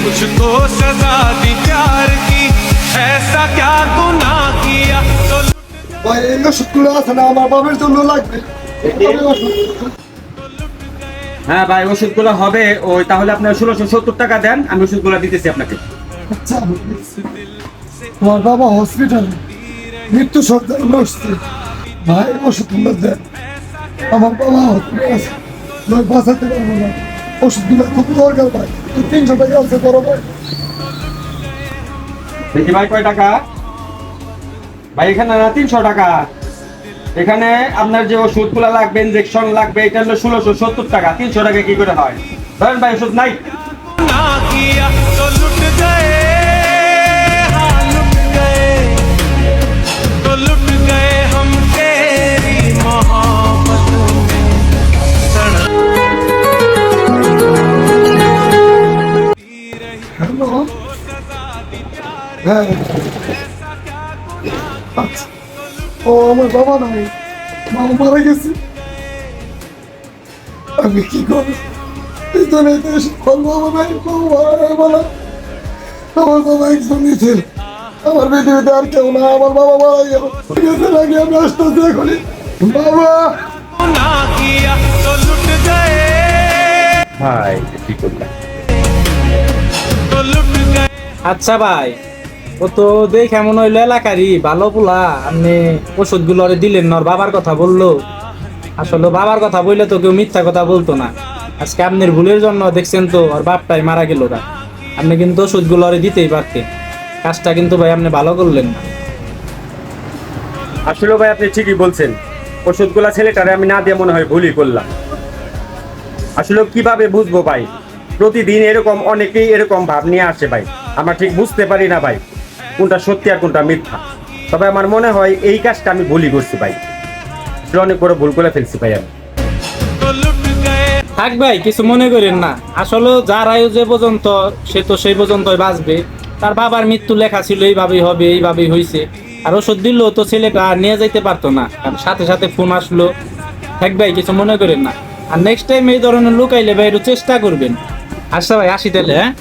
कुछ तो सजा दी प्यार की ऐसा क्या गुनाह किया तो ভাই এই ওষুধগুলো আছে না আমার বাবার জন্য লাগবে হ্যাঁ ভাই ওষুধগুলো হবে ওই তাহলে আপনার 1670 টাকা দেন আমি ওষুধগুলো দিতেছি আপনাকে আচ্ছা আমার বাবা হসপিটালে মৃত্যু সজ্জায় বসছে ভাই ওষুধগুলো দেন আমার বাবা হসপিটালে আছে নয় বাঁচাতে পারবো না ওষুধগুলো খুব দরকার ভাই 300 টাকা আছে বড় ভাই দেখি ভাই কয় টাকা ভাই এখানে না 300 টাকা এখানে আপনার যে ওষুধগুলো লাগবে ইনজেকশন লাগবে এটা হলো 1670 টাকা 300 টাকা কি করে হয় ধরেন ভাই ওষুধ নাই ना किया तो लुट गए हाँ लुट गए तो लुट गए हम तेरी मोहब्बत में सड़क হ্যালো হ্যাঁ আচ্ছা ও আমার বাবা নাই মামা মারা গেছে আমি কি করব এই তো নেই দেশ বাবা নাই বাবা মারা নাই বলা আমার বাবা একজনই ছিল আমার পৃথিবীতে আর কেউ না আমার বাবা মারা গেল ঠিক আছে লাগে আমি আসতেছি এখনই বাবা ना किया तो लुट गए ভাই কি করলাম तो लुट गए আচ্ছা ভাই ও তো দেখে এমন হইলো এলাকারই ভালো পোলা আপনি ওষুধগুলো দিলেন না ওর বাবার কথা বললো আসলে বাবার কথা বললে তো কেউ মিথ্যা কথা বলতো না আজকে আপনার ভুলের জন্য দেখছেন তো ওর বাপটাই মারা গেল না আপনি কিন্তু ওষুধগুলো দিতেই পারতেন কাজটা কিন্তু ভাই আপনি ভালো করলেন না আসলে ভাই আপনি ঠিকই বলছেন ওষুধগুলা ছেলেটারে আমি না দিয়ে মনে হয় ভুলই করলাম আসলে কিভাবে বুঝবো ভাই প্রতিদিন এরকম অনেকেই এরকম ভাব নিয়ে আসে ভাই আমরা ঠিক বুঝতে পারি না ভাই কোনটা সত্যি আর কোনটা মিথ্যা তবে আমার মনে হয় এই কাজটা আমি ভুলই করছি ভাই আসলে অনেক বড় ভুল করে ফেলছি ভাই আমি तो लुट गए থাক ভাই কিছু মনে করেন না আসলে যার আয়ু যে পর্যন্ত সে তো সেই পর্যন্তই বাঁচবে তার বাবার মৃত্যু লেখা ছিল এইভাবেই হবে এইভাবেই হয়েছে আর ওষুধ দিলেও তো ছেলেটা আর নিয়ে যাইতে পারতো না কারণ সাথে সাথে ফোন আসলো থাক ভাই কিছু মনে করেন না আর নেক্সট টাইম এই ধরনের লোক আইলে ভাই একটু চেষ্টা করবেন আচ্ছা ভাই আসি তাহলে হ্যাঁ